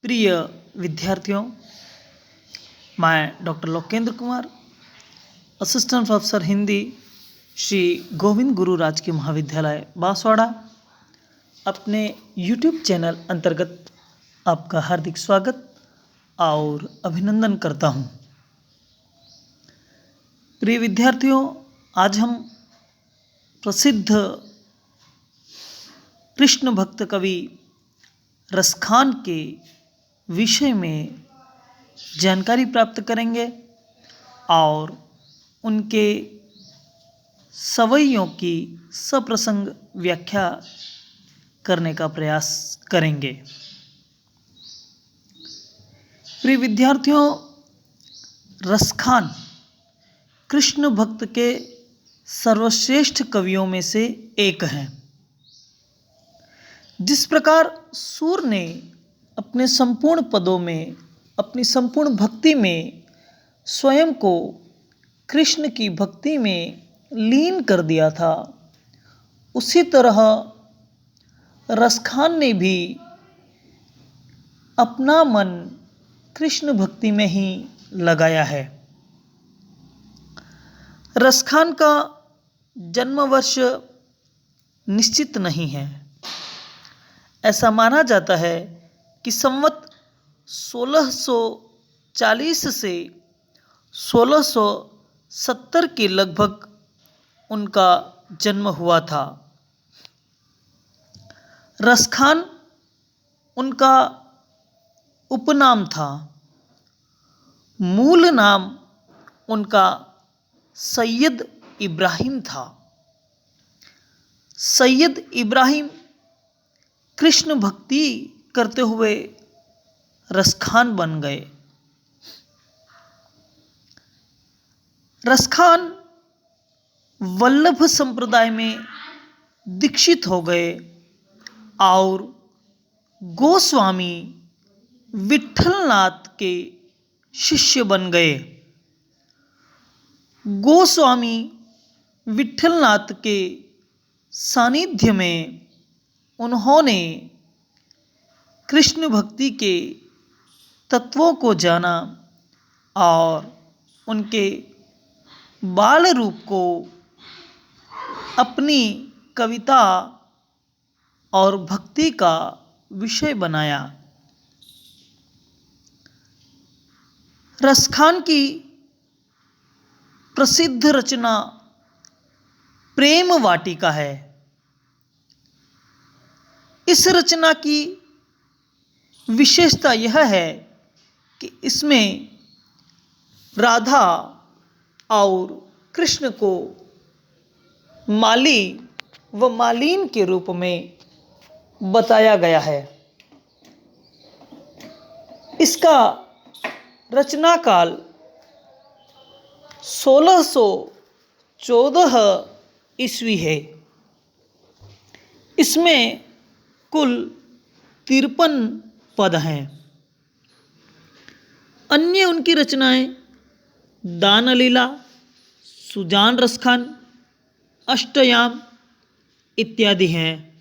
प्रिय विद्यार्थियों, मैं doctor Lokendra Kumar, assistant professor Hindi, Shri Govind Guru राजकीय महाविद्यालय बांसवाड़ा, अपने यूट्यूब चैनल अंतर्गत आपका हार्दिक स्वागत और अभिनंदन करता हूं। प्रिय विद्यार्थियों, आज हम प्रसिद्ध कृष्ण भक्त कवि रसखान के विषय में जानकारी प्राप्त करेंगे और उनके सवैयों की सप्रसंग व्याख्या करने का प्रयास करेंगे। प्रिय विद्यार्थियों, रसखान कृष्ण भक्त के सर्वश्रेष्ठ कवियों में से एक हैं। जिस प्रकार सूर ने अपने संपूर्ण पदों में, अपनी संपूर्ण भक्ति में स्वयं को कृष्ण की भक्ति में लीन कर दिया था, उसी तरह रसखान ने भी अपना मन कृष्ण भक्ति में ही लगाया है। रसखान का जन्म वर्ष निश्चित नहीं है। ऐसा माना जाता है कि संवत 1640 से 1670 के लगभग उनका जन्म हुआ था। रसखान उनका उपनाम था। मूल नाम उनका सैयद इब्राहिम था। सैयद इब्राहिम कृष्ण भक्ति करते हुए रसखान बन गए। रसखान वल्लभ संप्रदाय में दीक्षित हो गए और गोस्वामी विट्ठलनाथ के शिष्य बन गए। गोस्वामी विट्ठलनाथ के सानिध्य में उन्होंने कृष्ण भक्ति के तत्वों को जाना और उनके बाल रूप को अपनी कविता और भक्ति का विषय बनाया। रसखान की प्रसिद्ध रचना प्रेम वाटिका है। इस रचना की विशेषता यह है कि इसमें राधा और कृष्ण को माली व मालिन के रूप में बताया गया है। इसका रचना काल 1614 ईस्वी है। इसमें कुल 53 पद हैं। अन्य उनकी रचनाएं दान लीला, सुजान रसखान, अष्टयाम इत्यादि हैं।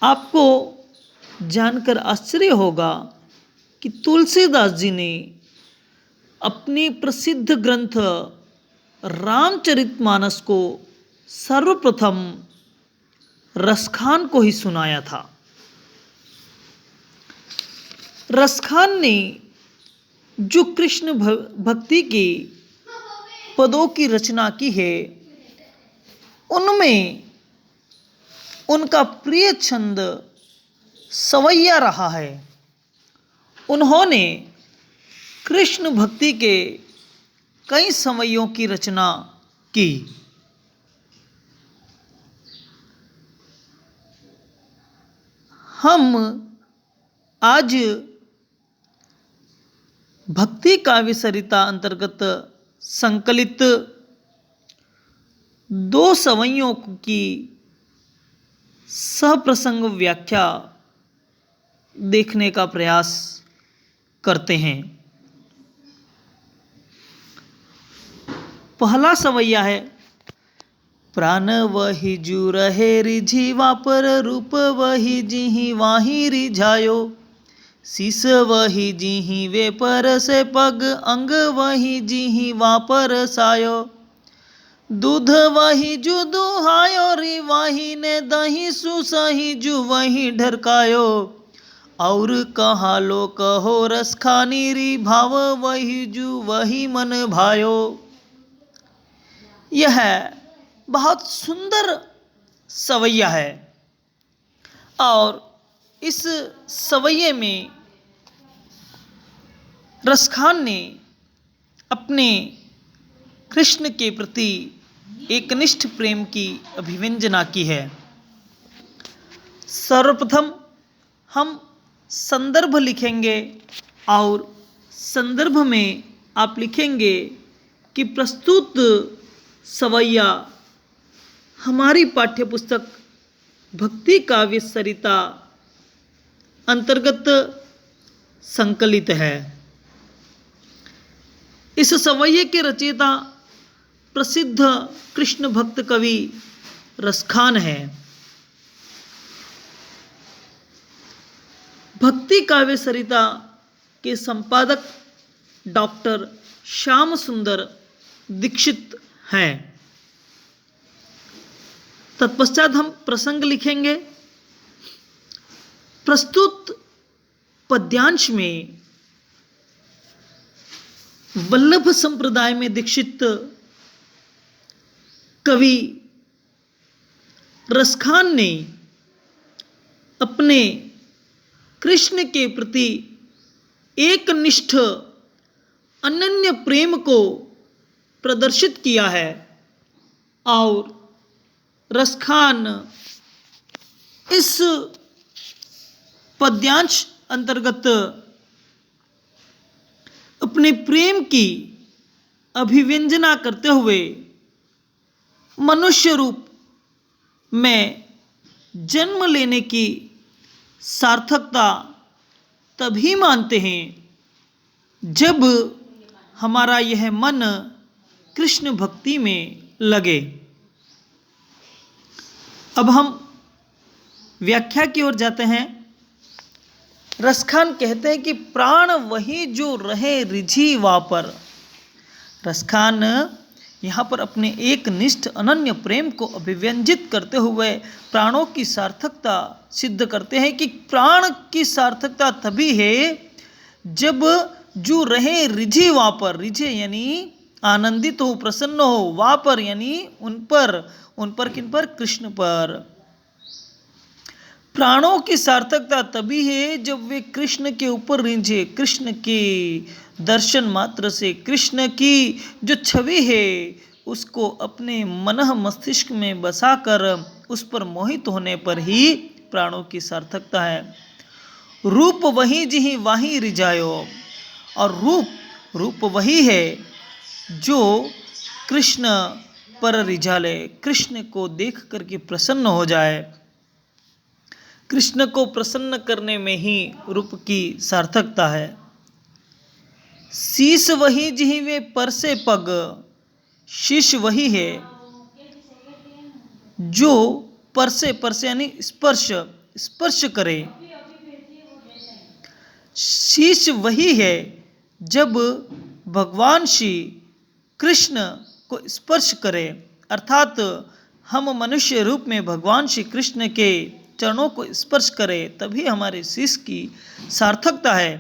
आपको जानकर आश्चर्य होगा कि तुलसीदास जी ने अपनी प्रसिद्ध ग्रंथ रामचरितमानस को सर्वप्रथम रसखान को ही सुनाया था। रसखान ने जो कृष्ण भक्ति की पदों की रचना की है, उनमें उनका प्रिय छंद सवैया रहा है। उन्होंने कृष्ण भक्ति के कई सवैयों की रचना की। हम आज भक्ति काव्य सरिता अंतर्गत संकलित 2 सवैयों की सप्रसंग व्याख्या देखने का प्रयास करते हैं। पहला सवैया है प्राण वही जू रहे रिझिवा पर रूप वही जिहि वाही रिझायो। शीस वही जिहि वे पर से पग अंग वही जिहि वापर सायो। दूध वही जू दुहायो री वाही ने दही सुसही जू वही ढरकायो। और कहा लो कहो रस खानी री भाव वही जू वही मन भायो। यह बहुत सुंदर सवैया है और इस सवैये में रसखान ने अपने कृष्ण के प्रति एकनिष्ठ प्रेम की अभिव्यंजना की है। सर्वप्रथम हम संदर्भ लिखेंगे और संदर्भ में आप लिखेंगे कि प्रस्तुत सवैया हमारी पाठ्यपुस्तक भक्ति काव्य सरिता अंतर्गत संकलित है। इस सवैये के रचयिता प्रसिद्ध कृष्ण भक्त कवि रसखान है। भक्ति काव्य सरिता के संपादक डॉक्टर श्याम सुंदर दीक्षित हैं। तत्पश्चात हम प्रसंग लिखेंगे। प्रस्तुत पद्यांश में वल्लभ संप्रदाय में दीक्षित कवि रसखान ने अपने कृष्ण के प्रति एकनिष्ठ अनन्य प्रेम को प्रदर्शित किया है और रसखान इस पद्यांश अंतर्गत अपने प्रेम की अभिव्यंजना करते हुए मनुष्य रूप में जन्म लेने की सार्थकता तभी मानते हैं जब हमारा यह मन कृष्ण भक्ति में लगे। अब हम व्याख्या की ओर जाते हैं। रसखान कहते हैं कि प्राण वही जो रहे रिझी वापर। रसखान यहाँ पर अपने एक निष्ठ अनन्य प्रेम को अभिव्यंजित करते हुए प्राणों की सार्थकता सिद्ध करते हैं कि प्राण की सार्थकता तभी है जब जो रहे रिझी वापर। रिझे यानी आनंदित हो, प्रसन्न हो, वापर यानी उन पर किन पर? कृष्ण पर। प्राणों की सार्थकता तभी है जब वे कृष्ण के ऊपर रिझे। कृष्ण के दर्शन मात्र से, कृष्ण की जो छवि है उसको अपने मन मस्तिष्क में बसाकर उस पर मोहित होने पर ही प्राणों की सार्थकता है। रूप वही जिहि वाही रिझायो। और रूप वही है जो कृष्ण पर रिझा ले, कृष्ण को देख करके प्रसन्न हो जाए। कृष्ण को प्रसन्न करने में ही रूप की सार्थकता है। शीश वही जिहि वे पर से पग। शीश वही है जो पर से यानी स्पर्श करे। शीश वही है जब भगवान श्री कृष्ण को स्पर्श करे, अर्थात हम मनुष्य रूप में भगवान श्री कृष्ण के चरणों को स्पर्श करें तभी हमारे शीश की सार्थकता है।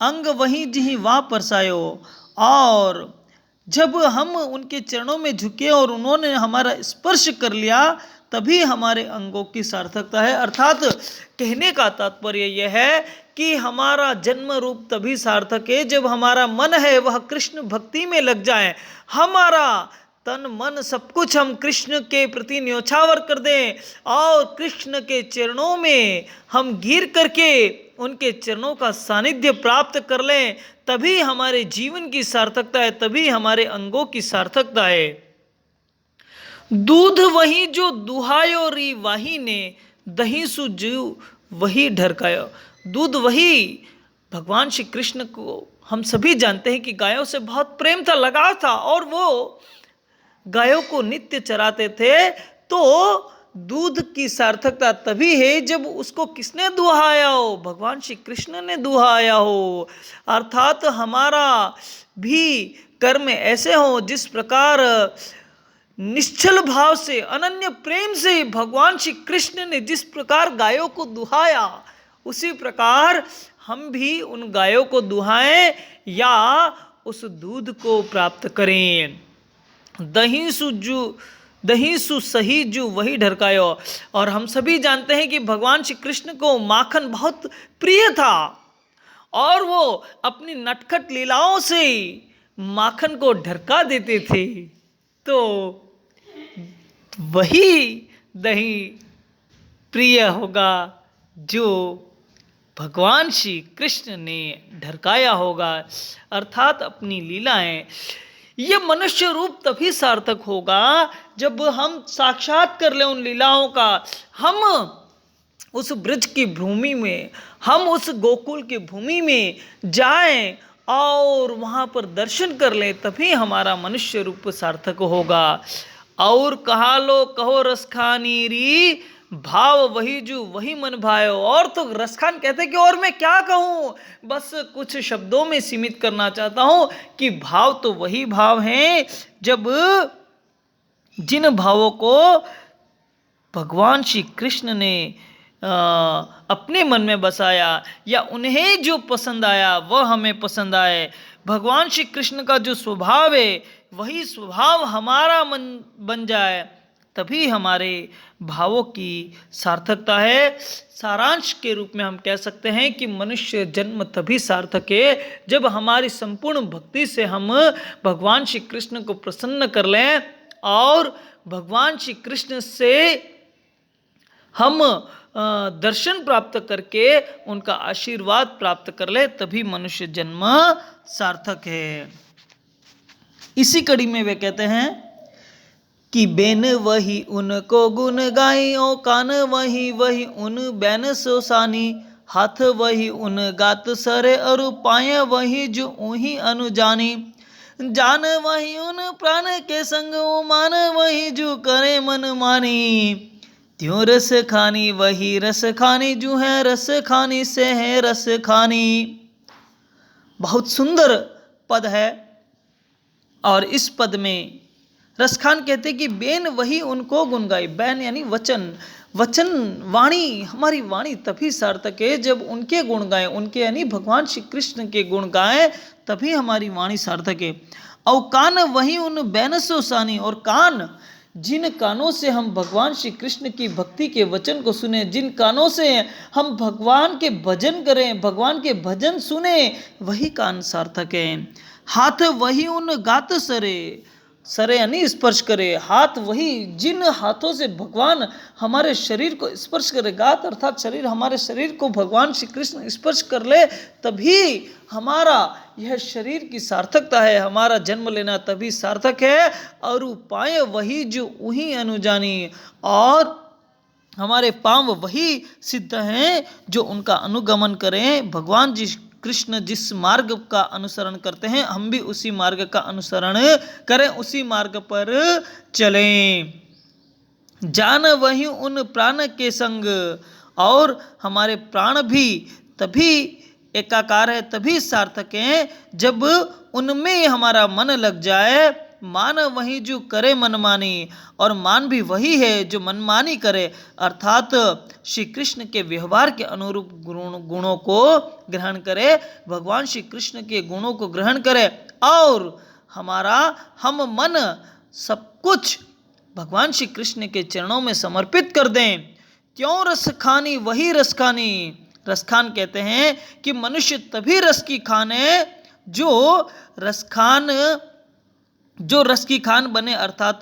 अंग वही जिहि वा परसायो। और जब हम उनके चरणों में झुके और उन्होंने हमारा स्पर्श कर लिया तभी हमारे अंगों की सार्थकता है। अर्थात कहने का तात्पर्य यह है कि हमारा जन्म रूप तभी सार्थक है जब हमारा मन है वह कृष्ण भक्ति में लग जाए। हमारा तन मन सब कुछ हम कृष्ण के प्रति न्योछावर कर दें और कृष्ण के चरणों में हम गिर करके उनके चरणों का सानिध्य प्राप्त कर लें, तभी हमारे जीवन की सार्थकता है, तभी हमारे अंगों की सार्थकता है। दूध वही जो दुहायो री वाही ने दही सु जीव वही ढरकायो। दूध वही, भगवान श्री कृष्ण को हम सभी जानते हैं कि गायों से बहुत प्रेम था, लगाव था और वो गायों को नित्य चराते थे, तो दूध की सार्थकता तभी है जब उसको किसने दुहाया हो, भगवान श्री कृष्ण ने दुहाया हो। अर्थात हमारा भी कर्म ऐसे हो जिस प्रकार निश्चल भाव से, अनन्य प्रेम से भगवान श्री कृष्ण ने जिस प्रकार गायों को दुहाया, उसी प्रकार हम भी उन गायों को दुहाएं या उस दूध को प्राप्त करें। दही सु सही जू वही ढरकायो। और हम सभी जानते हैं कि भगवान श्री कृष्ण को माखन बहुत प्रिय था और वो अपनी नटखट लीलाओं से माखन को ढरका देते थे। तो वही दही प्रिय होगा जो भगवान श्री कृष्ण ने ढरकाया होगा। अर्थात अपनी लीलाएं, ये मनुष्य रूप तभी सार्थक होगा जब हम साक्षात कर लें उन लीलाओं का। हम उस ब्रज की भूमि में, हम उस गोकुल की भूमि में जाएं और वहाँ पर दर्शन कर लें, तभी हमारा मनुष्य रूप सार्थक होगा। और कहा लो कहो रसखानी री, भाव वही जो वही मन भायो। और तो रसखान कहते कि और मैं क्या कहूँ, बस कुछ शब्दों में सीमित करना चाहता हूँ कि भाव तो वही भाव हैं जब जिन भावों को भगवान श्री कृष्ण ने अपने मन में बसाया या उन्हें जो पसंद आया वह हमें पसंद आए। भगवान श्री कृष्ण का जो स्वभाव है वही स्वभाव हमारा मन बन जाए, तभी हमारे भावों की सार्थकता है। सारांश के रूप में हम कह सकते हैं कि मनुष्य जन्म तभी सार्थक है जब हमारी संपूर्ण भक्ति से हम भगवान श्री कृष्ण को प्रसन्न कर लें और भगवान श्री कृष्ण से हम दर्शन प्राप्त करके उनका आशीर्वाद प्राप्त कर ले, तभी मनुष्य जन्म सार्थक है। इसी कड़ी में वे कहते हैं कि बेन वही उनको गुण गाई, ओ कान वही वही उन बैन सोसानी, हाथ वही उन गात सरे और पाए वही जो ऊही अनुजानी, जान वही उन प्राण के संग, ओ मान वही जो करे मन मानी, त्यों रस खानी वही रस खानी जो है रस खानी से है रस खानी। बहुत सुंदर पद है और इस पद में रसखान कहते कि बेन वही उनको गुण गाई। बैन यानी वचन, वचन वाणी, हमारी वाणी तभी सार्थक है जब उनके गुण गाएं, उनके यानी भगवान श्री कृष्ण के गुण गाएं, तभी हमारी वाणी सार्थक है। और कान वही उन बैनसो सानी, और कान, जिन कानों से हम भगवान श्री कृष्ण की भक्ति के वचन को सुने, जिन कानों से हम भगवान के भजन करें, भगवान के भजन सुने, वही कान सार्थक है। हाथ वही उन गात सरे, सरे यानी स्पर्श करे, हाथ वही जिन हाथों से भगवान हमारे शरीर को स्पर्श करे, गात अर्थात शरीर, हमारे शरीर को भगवान श्री कृष्ण स्पर्श कर ले, तभी हमारा यह शरीर की सार्थकता है, हमारा जन्म लेना तभी सार्थक है। और पाए वही जो उही अनुजानी, और हमारे पांव वही सिद्ध हैं जो उनका अनुगमन करें। भगवान जी कृष्ण जिस मार्ग का अनुसरण करते हैं, हम भी उसी मार्ग का अनुसरण करें, उसी मार्ग पर चलें। जान वही उन प्राण के संग, और हमारे प्राण भी तभी एकाकार है, तभी सार्थक है जब उनमें हमारा मन लग जाए। मान वही जो करे मनमानी, और मान भी वही है जो मनमानी करे, अर्थात श्री कृष्ण के व्यवहार के अनुरूप गुणों को ग्रहण करे, भगवान श्री कृष्ण के गुणों को ग्रहण करे और हम मन सब कुछ भगवान श्री कृष्ण के चरणों में समर्पित कर दें। त्यों रस खानी वही रस खानी। रसखान कहते हैं कि मनुष्य तभी रस की खान है जो रस की खान बने, अर्थात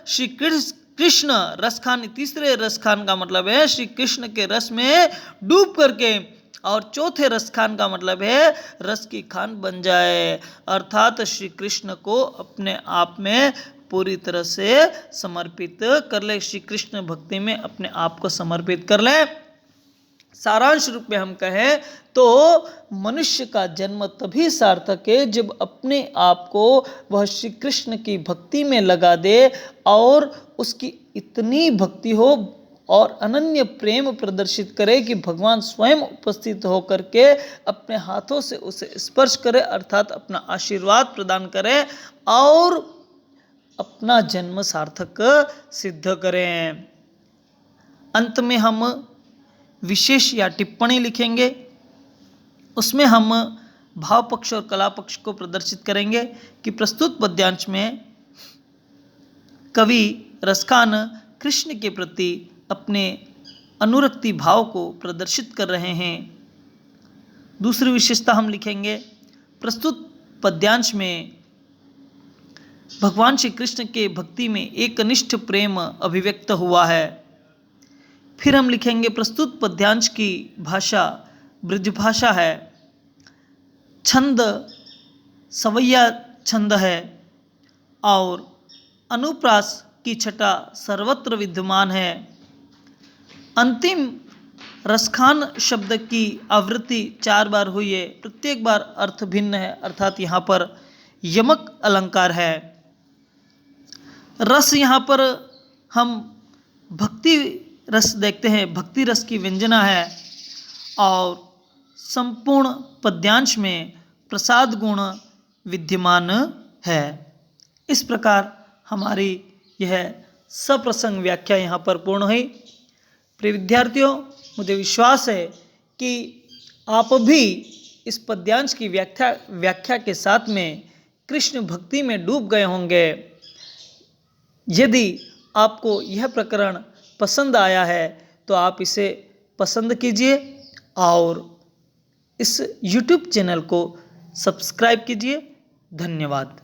श्री कृष्ण रसखान। तीसरे रसखान का मतलब है श्री कृष्ण के रस में डूब करके, और चौथे रसखान का मतलब है रस की खान बन जाए, अर्थात श्री कृष्ण को अपने आप में पूरी तरह से समर्पित कर ले, श्री कृष्ण भक्ति में अपने आप को समर्पित कर ले। सारांश रूप में हम कहें तो मनुष्य का जन्म तभी सार्थक है जब अपने आप को वह श्री कृष्ण की भक्ति में लगा दे और उसकी इतनी भक्ति हो और अनन्य प्रेम प्रदर्शित करे कि भगवान स्वयं उपस्थित होकर के अपने हाथों से उसे स्पर्श करे, अर्थात अपना आशीर्वाद प्रदान करे और अपना जन्म सार्थक सिद्ध करें। अंत में हम विशेष या टिप्पणी लिखेंगे, उसमें हम भाव पक्ष और कला पक्ष को प्रदर्शित करेंगे कि प्रस्तुत पद्यांश में कवि रसखान कृष्ण के प्रति अपने अनुरक्ति भाव को प्रदर्शित कर रहे हैं। दूसरी विशेषता हम लिखेंगे, प्रस्तुत पद्यांश में भगवान श्री कृष्ण के भक्ति में एकनिष्ठ प्रेम अभिव्यक्त हुआ है। फिर हम लिखेंगे, प्रस्तुत पद्यांश की भाषा ब्रज भाषा है, छंद सवैया छंद है और अनुप्रास की छटा सर्वत्र विद्यमान है। अंतिम रसखान शब्द की आवृत्ति 4 बार हुई है, प्रत्येक बार अर्थ भिन्न है, अर्थात यहाँ पर यमक अलंकार है। रस यहाँ पर हम भक्ति रस देखते हैं, भक्ति रस की व्यंजना है और संपूर्ण पद्यांश में प्रसाद गुण विद्यमान है। इस प्रकार हमारी यह सप्रसंग व्याख्या यहाँ पर पूर्ण हुई। प्रिय विद्यार्थियों, मुझे विश्वास है कि आप भी इस पद्यांश की व्याख्या के साथ में कृष्ण भक्ति में डूब गए होंगे। यदि आपको यह प्रकरण पसंद आया है तो आप इसे पसंद कीजिए और इस YouTube चैनल को सब्सक्राइब कीजिए। धन्यवाद।